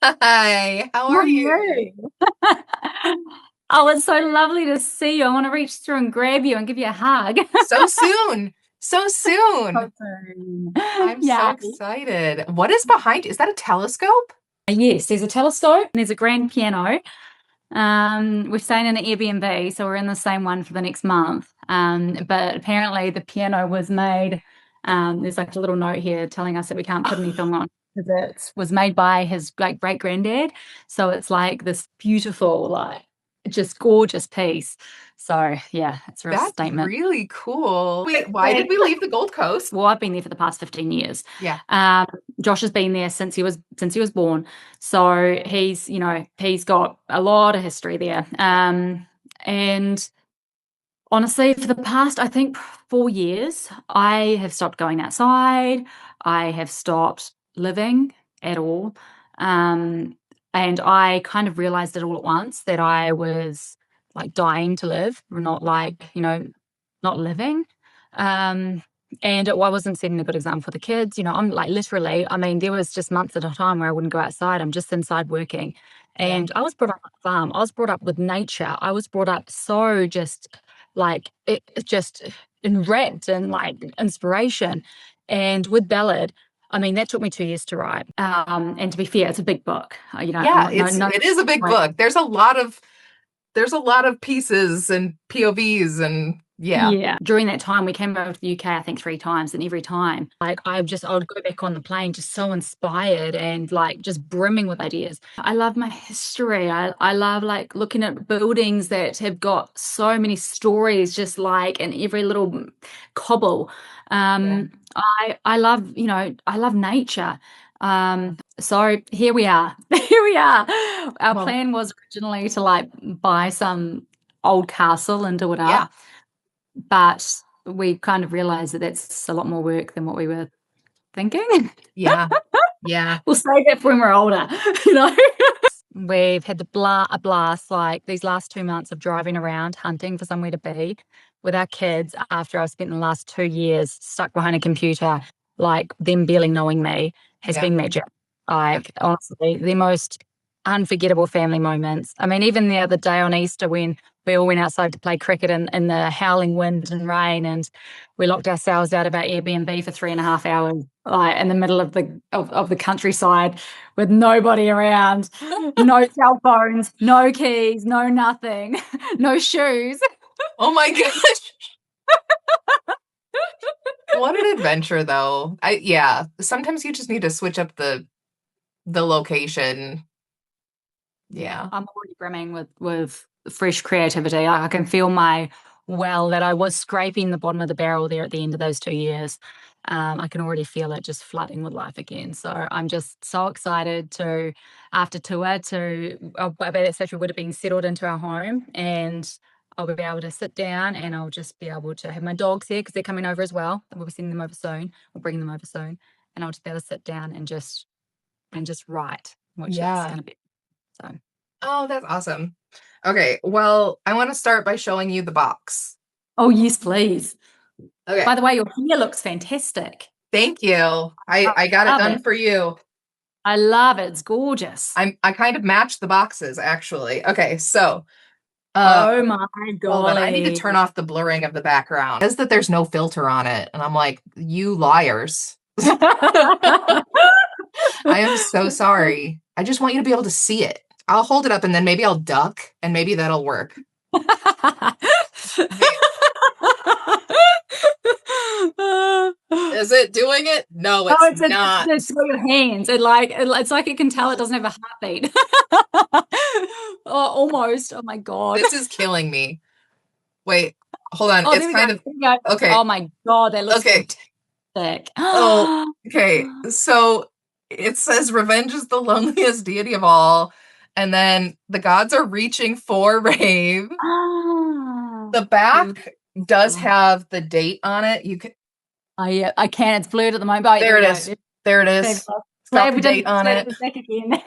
Hi, how are you? Hey. Oh, it's so lovely to see you. I want to reach through and grab you and give you a hug. So soon. So soon. So soon. I'm so Yeah. excited. What is behind you? Is that a telescope? Yes, there's a telescope and there's a grand piano. We're staying in an Airbnb, so we're in the same one for the next month. But apparently the piano was made. There's like a little note here telling us that we can't put anything on because it was made by his like great granddad. So it's like this beautiful, like just gorgeous piece. So yeah, it's a real That's statement. really cool. Wait, why did Thanks. we leave the Gold Coast? Well, I've been there for the past 15 years. Yeah. Um, Josh has been there since he was born. So he's got a lot of history there. And honestly, for the past, I think 4 years, I have stopped going outside. I have stopped living at all. Um, and I kind of realized it all at once that I was like dying to live, not like, not living. Um, and I wasn't setting a good example for the kids. I'm like literally, I mean, there was just months at a time where I wouldn't go outside. I'm just inside working. Yeah. And I was brought up on a farm. I was brought up with nature. I was brought up so just like it just enwrapped in like inspiration. And with Ballad, I mean, that took me 2 years to write. And to be fair, it's a big book. I'm Yeah, not, no, no. it is a big book. There's a lot of pieces and POVs and yeah. Yeah. During that time, we came over to the UK, I think 3 times, and every time, like, I would go back on the plane just so inspired and like just brimming with ideas. I love my history. I love like looking at buildings that have got so many stories, just like in every little cobble. Yeah. I love, I love nature. So here we are. Here we are. Our Well, plan was originally to like buy some old castle and do it yeah. up. But we kind of realized that that's a lot more work than what we were thinking. Yeah. Yeah. We'll save that for when we're older, you know? We've had a blast like these last 2 months of driving around hunting for somewhere to be with our kids after I've spent the last 2 years stuck behind a computer, like them barely knowing me has Yeah. been magic. Yeah. Like, honestly, the most unforgettable family moments. I mean, even the other day on Easter when we all went outside to play cricket in the howling wind and rain, and we locked ourselves out of our Airbnb for 3.5 hours, like in the middle of the countryside with nobody around, no cell phones, no keys, no nothing, no shoes. Oh my gosh. What an adventure though. Yeah, sometimes you just need to switch up the location. Yeah, Yeah. I'm already brimming with fresh creativity. I can feel my well that I was scraping the bottom of the barrel there at the end of those 2 years. I can already feel it just flooding with life again. So I'm just so excited to, after tour, by that stage we would have been settled into our home, and I'll be able to sit down and I'll just be able to have my dogs here because they're coming over as well. We'll be sending them over soon. We'll bring them over soon, and I'll just be able to sit down and just write, which it's Yeah. going to be. So. Oh, that's awesome. Okay, well, I want to start by showing you the box. Oh, yes, please. Okay, By the way, your hair looks fantastic. thank you. I I I got it love done it. for you. I love it. It's gorgeous. I kind of matched the boxes actually. Okay, so uh Oh my hold on. I need to golly. turn off the blurring of the background. It says that there's no filter on it, and I'm like, you liars. I am so sorry. I just want you to be able to see it. I'll hold it up and then maybe I'll duck and maybe that'll work. Okay. Is it doing it? No, Oh, it's it's not. got your hands. It's like it can tell it doesn't have a heartbeat. Oh, almost. Oh my God. This is killing me. Wait, hold on. Oh, It's there we go. kind of There we go. okay. Oh my God, that looks Okay. fantastic. Oh, okay. So it says revenge is the loneliest deity of all. And then the gods are reaching for rave. Ah, The back does beautiful. have the date on it. You can I can. It's blurred at the moment. Oh, there There we it go. is. There it Fabulous. is. It's got Glad the we date didn't on set it it. the back again.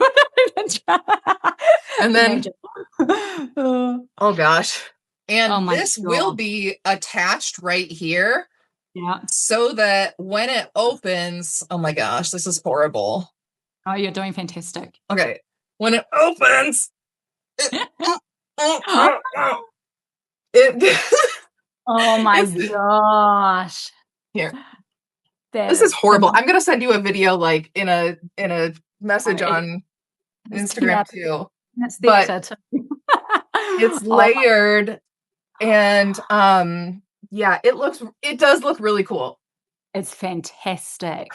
And then Imagine. Oh, oh gosh. oh And my this will God. be attached right here Yeah. so that when it opens, oh my gosh, this is horrible. Oh, you're doing fantastic. Okay. When it opens, it, it Oh my it's gosh. here. That This is is horrible. I'm gonna send you a video like in a message it, on it's Instagram kinetic too. it's But theatre too. it's Oh my layered and yeah, it does look really cool. it's fantastic.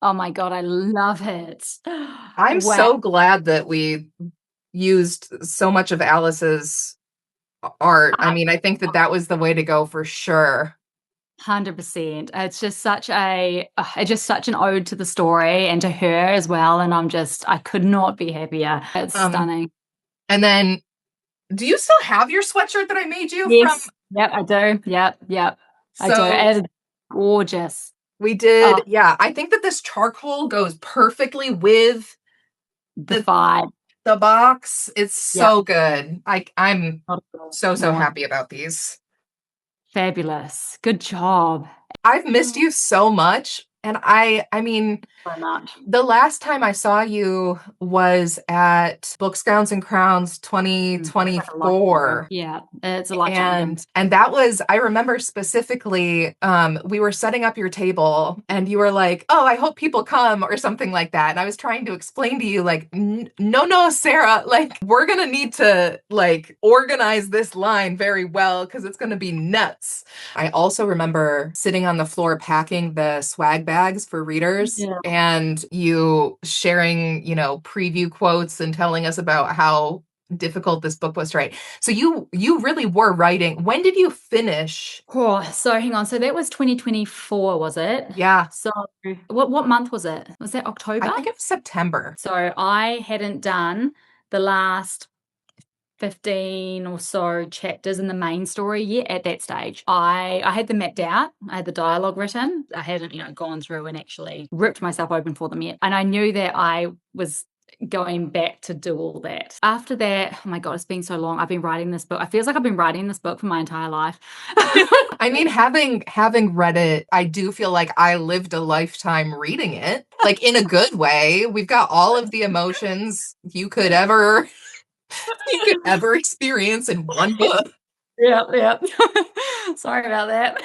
Oh my god, I love it. I'm Wow, so glad that we used so much of Alice's art. I I mean, I think that that was the way to go for sure. 100%. It's just such an ode to the story and to her as well, and I could not be happier. It's Um, stunning. and then do you still have your sweatshirt that I made you from? Yes. Yep, I do. Yep, yep. I do. So It's gorgeous. we Oh, did, yeah. I think that this charcoal goes perfectly with the the vibe. the box. It's Yep. so good. I'm Not at all. so No, happy about these. fabulous. Good job. I've missed Oh, you so much, and I mean, so much. the last time I saw you was at Books, Gowns, and Crowns It's like a lifetime ago. 2024. Yeah, it's a lifetime ago. And that was, I remember specifically, we were setting up your table and you were like, oh, I hope people come or something like that. And I was trying to explain to you like, no, Sarah, like we're gonna need to like organize this line very well because it's gonna be nuts. I also remember sitting on the floor packing the swag bags for readers Yeah. and you sharing, preview quotes and telling us about how difficult this book was to write. So you really were writing. When did you finish? Oh, so hang on. So that was 2024, was it? Yeah, So what month was it? Was that I October? think it was September. So I hadn't done the last 15 or so chapters in the main story yet at that stage. I had them mapped out. I had the dialogue written. I hadn't, gone through and actually ripped myself open for them yet. And I knew that I was going back to do all that. After that, oh my God, it's been so long. I've been writing this book. It feels like I've been writing this book for my entire life. I mean, having read it, I do feel like I lived a lifetime reading it, like in a good way. We've got all of the emotions you could ever experience in one book. Yeah, yeah. Sorry about that.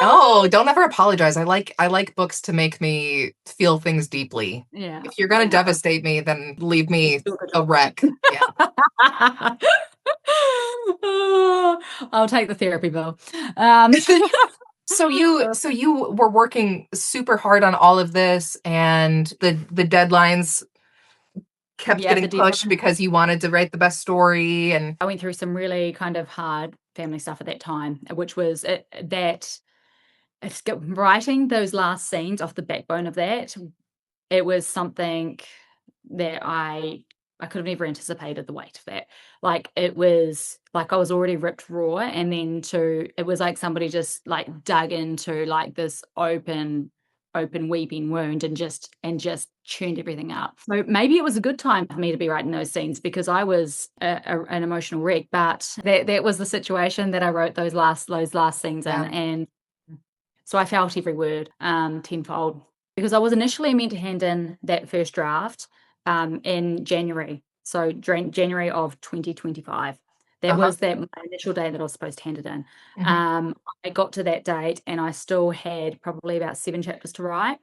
Oh, don't ever apologize. I like books to make me feel things deeply. Yeah, If you're gonna yeah. devastate me, then leave Let's me do a good a wreck. Yeah. job. I'll take the therapy bill. Um, So you were working super hard on all of this and the deadlines kept yeah, getting the pushed deadline. because you wanted to write the best story and I went through some really kind of hard family stuff at that time, which was that writing those last scenes off the backbone of that. It was something that I could have never anticipated the weight of that. Like, it was like I was already ripped raw, and then it was like somebody just, like, dug into, like, this open weeping wound and just churned everything up. So maybe it was a good time for me to be writing those scenes because I was an emotional wreck, but that was the situation that I wrote those last scenes in, yeah. and so I felt every word, tenfold, because I was initially meant to hand in that first draft, in January. So January of 2025. That Uh-huh. was my initial day that I was supposed to hand it in. Hmm. I got to that date and I still had probably about 7 chapters to write.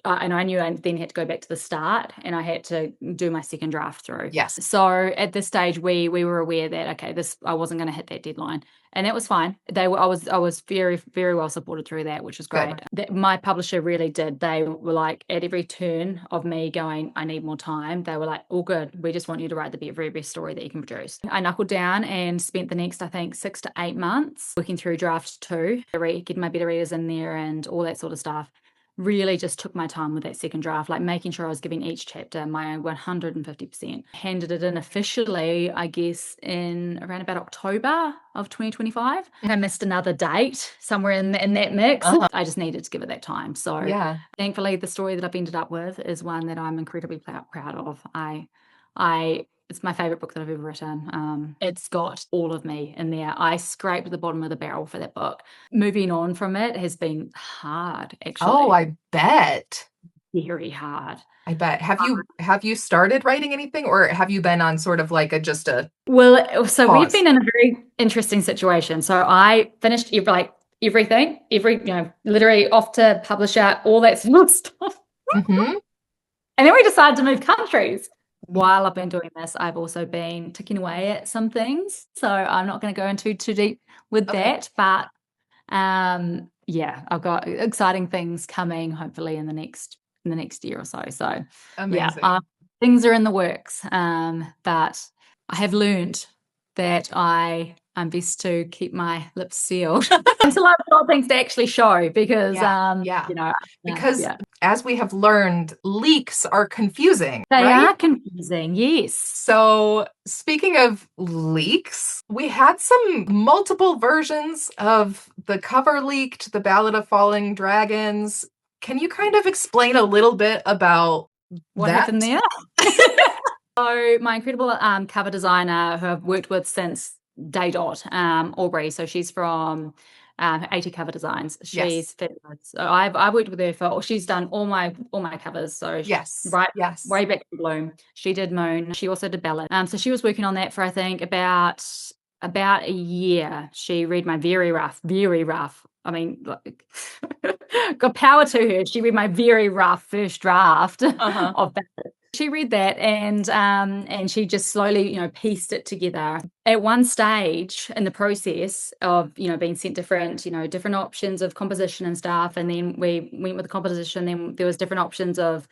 And I knew I then had to go back to the start and I had to do my second draft through. Yes. So at this stage, we were aware that, okay, this I wasn't going to hit that deadline, and that was fine. I was very, very well supported through that, which was great. Good. My publisher really did. They were like, at every turn of me going, I need more time, they were like, all good. We just want you to write the very best story that you can produce. I knuckled down and spent the next, I think, 6 to 8 months working through draft two, getting my beta readers in there and all that sort of stuff. Really just took my time with that second draft, like making sure I was giving each chapter my 150%. Handed it in officially, I guess, in around about October of 2025. I missed another date somewhere in that mix. Uh-huh. I just needed to give it that time. So Yeah. thankfully, the story that I've ended up with is one that I'm incredibly proud of. It's my favorite book that I've ever written. It's got all of me in there. I scraped the bottom of the barrel for that book. Moving on from it has been hard, Oh, actually. I bet. very hard. I bet. Have you started writing anything, or have you been on sort of like a just a Well, so we've pause? been in a very interesting situation. So I finished everything, literally off to publisher, all that sort of stuff. Mm-hmm. And then we decided to move countries. While I've been doing this, I've also been ticking away at some things. So I'm not going to go into too deep with Okay. that. But yeah, I've got exciting things coming hopefully in the next year or so. So yeah, Amazing. things are in the works. But I have learned that I'm best to keep my lips sealed until I've got things to actually show because Yeah. Yeah. Because yeah. as we have learned, leaks are confusing, They right? are confusing, yes. So, speaking of leaks, we had some multiple versions of the cover leaked, the Ballad of Falling Dragons. Can you kind of explain a little bit about What that? happened there? So my incredible cover designer who I've worked with since day dot, Aubrey. So she's from 80 Cover Designs. Yes. She's fabulous. So I worked with her she's done all my covers. So Yes. right Yes. way back to Bloom. She did Moon. She also did Ballad. So she was working on that for I think about a year. She read my very rough. I mean, like, got power to her. She read my very rough first draft Uh-huh. of Ballad. She read that and she just slowly, pieced it together. At one stage in the process of, being sent different options of composition and stuff, and then we went with the composition, then there was different options of,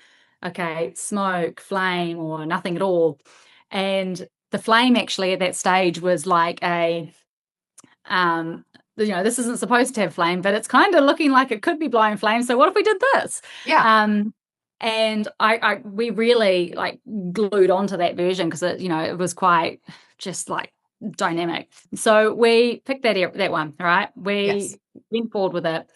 okay, smoke, flame, or nothing at all. And the flame actually at that stage was like this isn't supposed to have flame, but it's kind of looking like it could be blowing flame. So what if we did this? Yeah. And we really like glued onto that version because it was quite just like dynamic. So we picked that one, right? Yes. We went forward with it.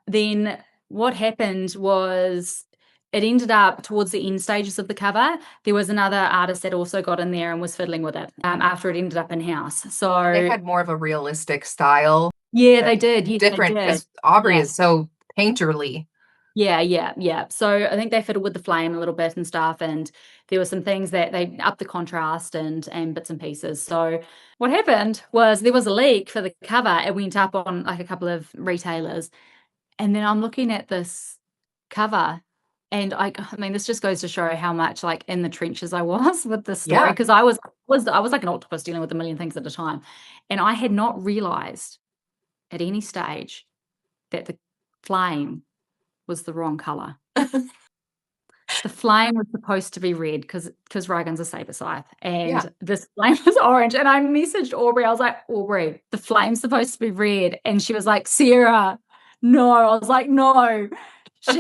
Then what happened was it ended up towards the end stages of the cover. There was another artist that also got in there and was fiddling with it after it ended up in house. They So had more of a realistic style. yeah, they did. Yes, they Different did. because Aubrey Yeah. is so painterly. Yeah. So I think they fiddled with the flame a little bit and stuff, and there were some things that they upped the contrast and bits and pieces. So what happened was there was a leak for the cover. It went up on like a couple of retailers, and then I'm looking at this cover, and I mean, this just goes to show how much like in the trenches I was with this story Yeah. because I was like an octopus dealing with a million things at a time, and I had not realized at any stage that the flame was the wrong color. The flame was supposed to be red because Raghan's a saber scythe, Yeah. and this flame was orange. And I messaged Aubrey. I was like, Aubrey, the flame's supposed to be red, and she was like, Sarah, no. I was like, no. She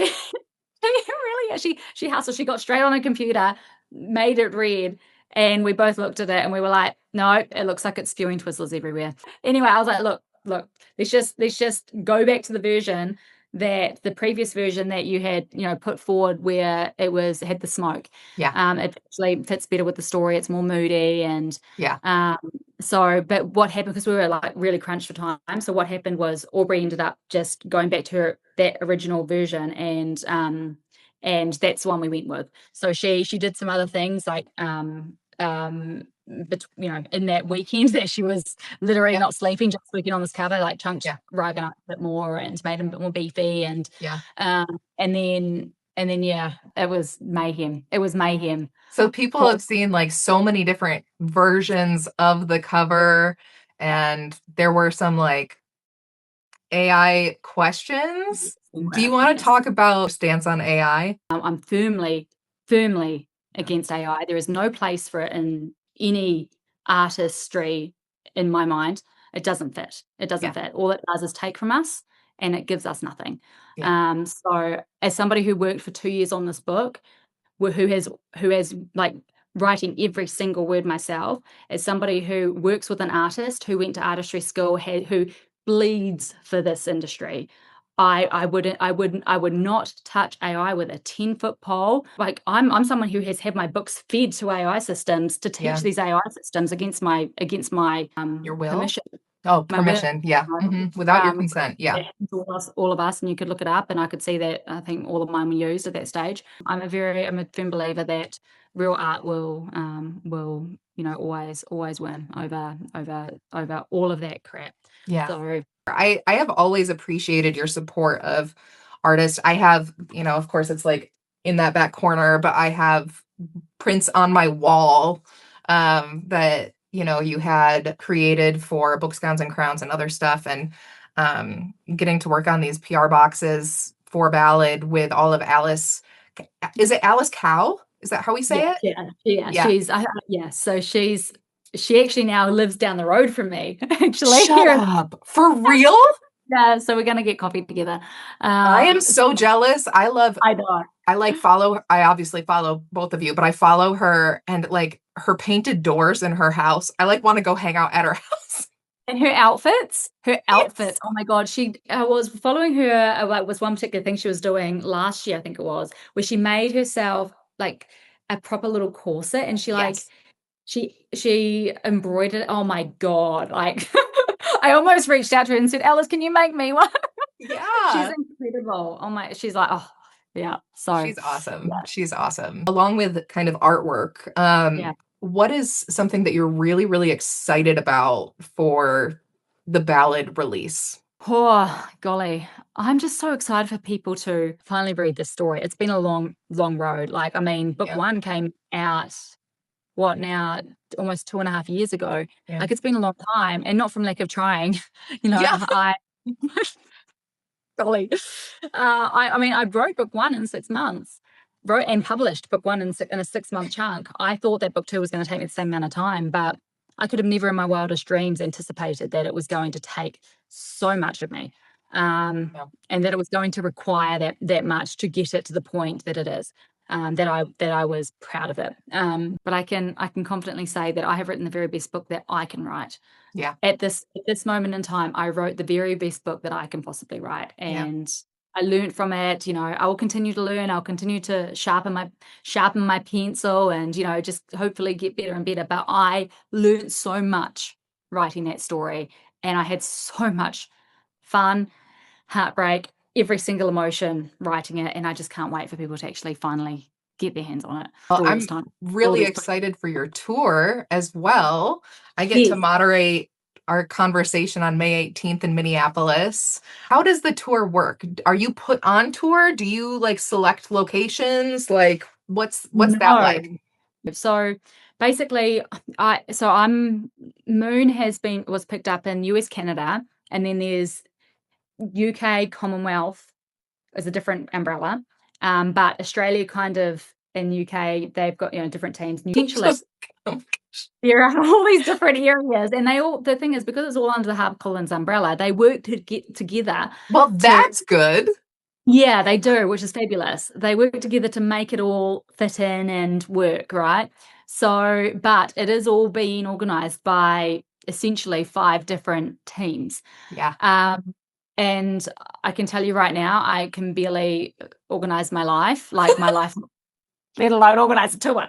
really she hustled. She got straight on her computer, made it red, and we both looked at it and we were like, no, it looks like it's spewing Twizzlers everywhere. Anyway, I was like, look, let's just go back to the version that the previous version that you had, put forward where it had the smoke. Yeah. It actually fits better with the story. It's more moody and Yeah. but what happened, because we were like really crunched for time. So what happened was Aubrey ended up just going back to that original version and that's the one we went with. So she did some other things like but in that weekend that she was literally not sleeping, just working on this cover, like chunked Ryan up a bit more and made him a bit more beefy and then yeah, it was mayhem. It was mayhem. So people have seen like so many different versions of the cover, and there were some like AI questions. Do you want to talk about stance on AI? I'm firmly against AI. There is no place for it in any artistry in my mind. It doesn't fit. Fit. All it does is take from us and it gives us nothing. So as somebody who worked for 2 years on this book, who has like writing every single word myself, as somebody who works with an artist who went to artistry school, who bleeds for this industry, I would not touch AI with a 10-foot pole. Like I'm someone who has had my books fed to AI systems to teach these AI systems against my Your will? permission. Oh, My wedding, permission. Yeah. Without your consent. Yeah. yeah, all of us, and you could look it up, and I could see that I think all of mine were used at that stage. I'm a firm believer that real art will, always win over all of that crap. Yeah. So I have always appreciated your support of artists. I have, of course it's like in that back corner, but I have prints on my wall that, you had created for Books, Gowns, and Crowns and other stuff. And getting to work on these PR boxes for Ballad with all of Alice. Is it Alice Cow? Is that how we say yeah, it? Yeah. so she actually now lives down the road from me, actually, Shut here. up. For real? Yeah, so we're gonna get coffee together. I am So so jealous. I know. I obviously follow both of you, but I follow her and like her painted doors in her house. I like want to go hang out at her house. And her Yes. outfits. Oh my God, she was following her. Like, was one particular thing she was doing last year, I think it was, where she made herself like a proper little corset, and Yes. she embroidered it. Oh my God, like I almost reached out to her and said, Alice, can you make me one? She's Yeah. incredible. Oh my, she's like, oh yeah. So She's awesome. yeah, She's awesome. Along with kind of artwork, yeah. what is something that you're really, really excited about for the Ballad release? Oh, golly. I'm just so excited for people to finally read this story. It's been a long, long road. Like, I mean, book Yeah. one came out, what now, almost 2.5 years ago. Yeah. Like, it's been a long time, and not from lack of trying. Yeah. I golly. I mean, I wrote book one in 6 months, wrote and published book one in a 6 month chunk. I thought that book two was going to take me the same amount of time, but I could have never in my wildest dreams anticipated that it was going to take so much of me. Yeah. And that it was going to require that much to get it to the point that it is. That I was proud of it. But I can confidently say that I have written the very best book that I can write Yeah. at this moment in time. I wrote the very best book that I can possibly write, Yeah. and I learned from it. I will continue to learn. I'll continue to sharpen my pencil, and just hopefully get better and better. But I learned so much writing that story, and I had so much fun, heartbreak, every single emotion writing it, and I just can't wait for people to actually finally get their hands on it Well, for all this I'm time, all really these. excited for your tour as well. I get to Yes. moderate our conversation on May 18th in Minneapolis. How does the tour work? Are you put on tour? Do you like select locations? What's that No. like? So basically, I'm Moon was picked up in US, Canada, and then there's UK Commonwealth is a different umbrella. But Australia kind of and UK, they've got different teams. Essentially, Just oh, there are all these different areas, and the thing is, because it's all under the HarperCollins umbrella, they work to get together well, to. that's good. Yeah, they do, which is fabulous. They work together to make it all fit in and work, right? So, but it is all being organized by essentially 5 different teams. Yeah. Um, and I can tell you right now, I can barely organize my life, like my life, let alone organize a tour.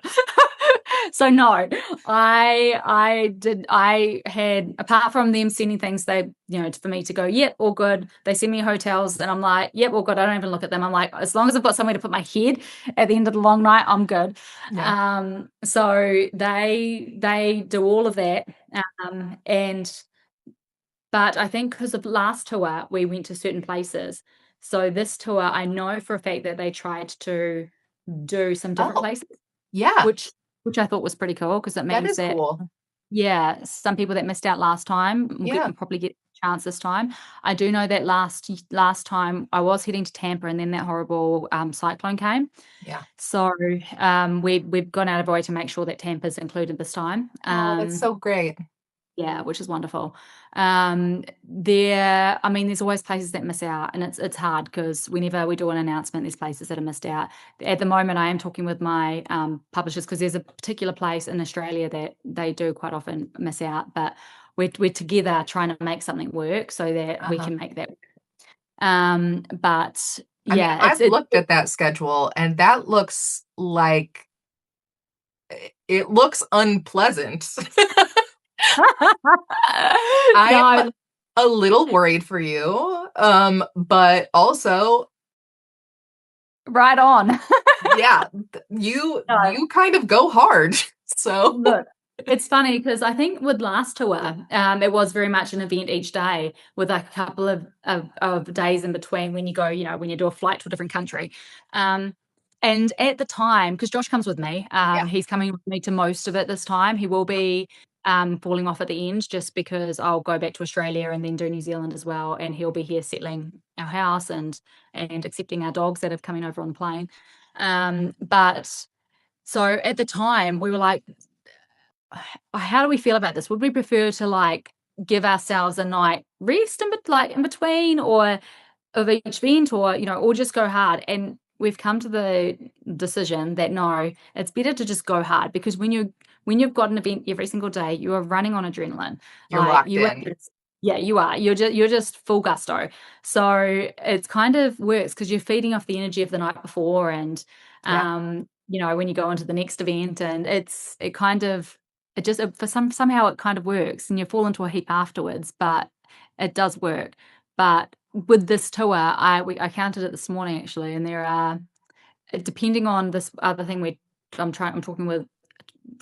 So no, I had, apart from them sending things, for me to go, yep, all good. They send me hotels and I'm like, yep, all good. I don't even look at them. I'm like, as long as I've got somewhere to put my head at the end of the long night, I'm good. Yeah. So they do all of that. But I think because of last tour, we went to certain places. So this tour, I know for a fact that they tried to do some different Oh, places, yeah. which I thought was pretty cool, because it That means is that, cool. yeah, some people that missed out last time Yeah. will probably get a chance this time. I do know that last time I was heading to Tampa, and then that horrible cyclone came. Yeah. So we've gone out of our way to make sure that Tampa's included this time. Oh, that's so great. Yeah, which is wonderful. There's always places that miss out, and it's hard because whenever we do an announcement, there's places that are missed out. At the moment, I am talking with my publishers, because there's a particular place in Australia that they do quite often miss out, but we're together trying to make something work so that we Uh-huh. can make that work. But I mean, yeah, I've looked at that schedule and that looks like it looks unpleasant. I'm No, a little worried for you. But also, right on. yeah, you No. you kind of go hard. So Look, it's funny because I think with last tour, it was very much an event each day with like a couple of days in between when you go, when you do a flight to a different country. Um, and at the time, because Josh comes with me, yeah, he's coming with me to most of it this time. He will be falling off at the end just because I'll go back to Australia and then do New Zealand as well. And he'll be here settling our house and accepting our dogs that have coming over on the plane. But so at the time, we were like, how do we feel about this? Would we prefer to like give ourselves a night rest in between or of each event or just go hard? And we've come to the decision that no, it's better to just go hard because when you've got an event every single day, you are running on adrenaline. you're Like locked you are in. yeah, you are. You're just full gusto. So it's kind of works because you're feeding off the energy of the night before and Yeah, when you go into the next event and it just somehow it kind of works and you fall into a heap afterwards, but it does work. But with this tour, I counted it this morning actually, and there are depending on this other thing I'm talking with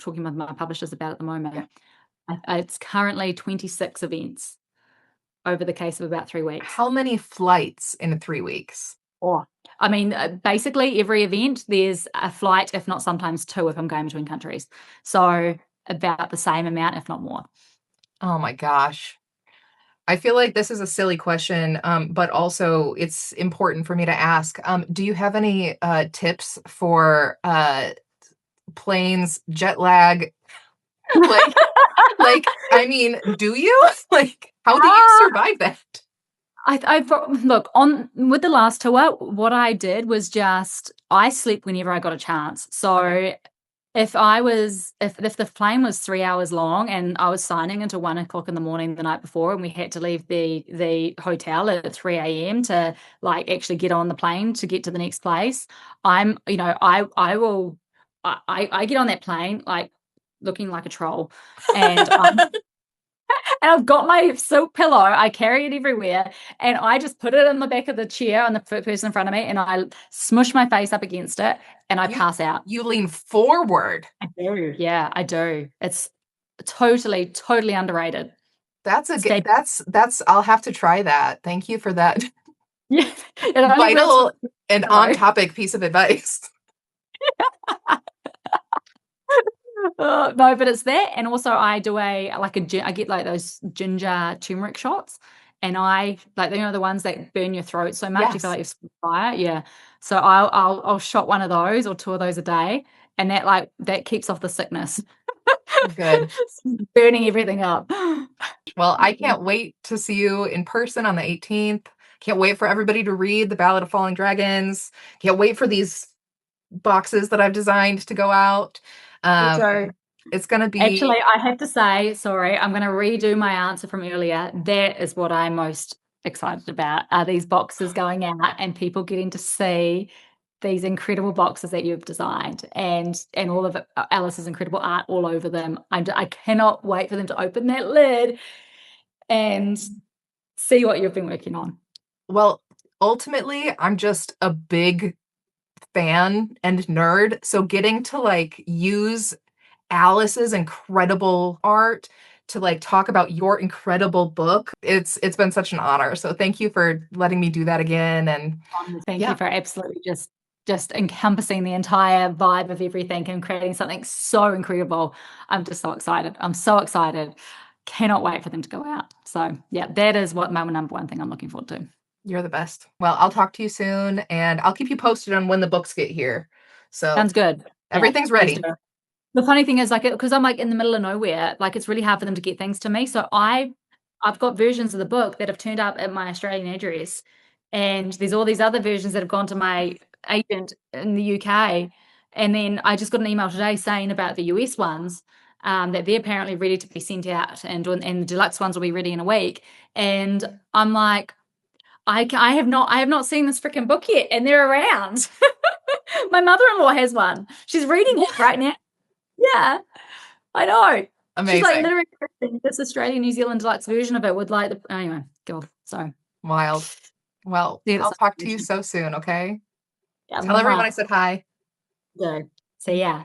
my publishers about at the yeah. moment. It's currently 26 events over the case of about 3 weeks. How many flights in 3 weeks? Or I mean, basically every event there's a flight, if not sometimes two, if I'm going between countries. So about the same amount, if not more. Oh my gosh. I feel like this is a silly question, but also it's important for me to ask. Do you have any tips for planes, jet lag? Like, I mean, do you? Like, how do you Ah! survive that? Look, on with the last tour, what I did was just I slept whenever I got a chance. Okay. So if the plane was 3 hours long and I was signing until 1 o'clock in the morning the night before and we had to leave the hotel at 3 a.m. to like actually get on the plane to get to the next place, I will I get on that plane like looking like a troll and and I've got my silk pillow. I carry it everywhere, and I just put it in the back of the chair on the person in front of me, and I smush my face up against it, and I You pass out. you lean forward. I do. Yeah, I do. It's totally, totally underrated. Stay. That's I'll have to try that. Thank you for that Yeah, it only works with vital a and on pillow. topic piece of advice. No, but it's that, and also I do I get like those ginger turmeric shots, and I like the ones that burn your throat so much you feel Yes. like you're spitting fire. Yeah, so I'll shot one of those or two of those a day, and that keeps off the sickness, Good. burning everything up. Well, I can't wait to see you in person on the 18th. Can't wait for everybody to read The Ballad of Falling Dragons. Can't wait for these boxes that I've designed to go out. Um, So it's going to actually, be, I have to say, sorry, I'm going to redo my answer from earlier. That is what I'm most excited about, are these boxes going out and people getting to see these incredible boxes that you've designed and all of it, Alice's incredible art all over them. I cannot wait for them to open that lid and see what you've been working on. well, ultimately, I'm just a big fan and nerd. So getting to like use Alice's incredible art to like talk about your incredible book, it's been such an honor. So thank you for letting me do that again. And Thank you yeah, for absolutely just encompassing the entire vibe of everything and creating something so incredible. I'm just so excited. I'm so excited. Cannot wait for them to go out. So yeah, that is what my number one thing I'm looking forward to. you're the best. Well, I'll talk to you soon and I'll keep you posted on when the books get here. So Sounds good. Yeah, everything's please ready. do. The funny thing is, like, because I'm like in the middle of nowhere, like it's really hard for them to get things to me. So I've got versions of the book that have turned up at my Australian address, and there's all these other versions that have gone to my agent in the UK. And then I just got an email today saying about the US ones, that they're apparently ready to be sent out, and the deluxe ones will be ready in a week. And I'm like, I have not seen this freaking book yet, and they're around. My mother-in-law has one. She's reading it right now. Yeah, I know. She's like Amazing. literally this Australian New Zealand deluxe version of it with like the anyway, God. So Wild. Well, yeah, I'll it's talk to you so soon, okay? yeah, Tell everyone I mwah. said hi. Go. So yeah.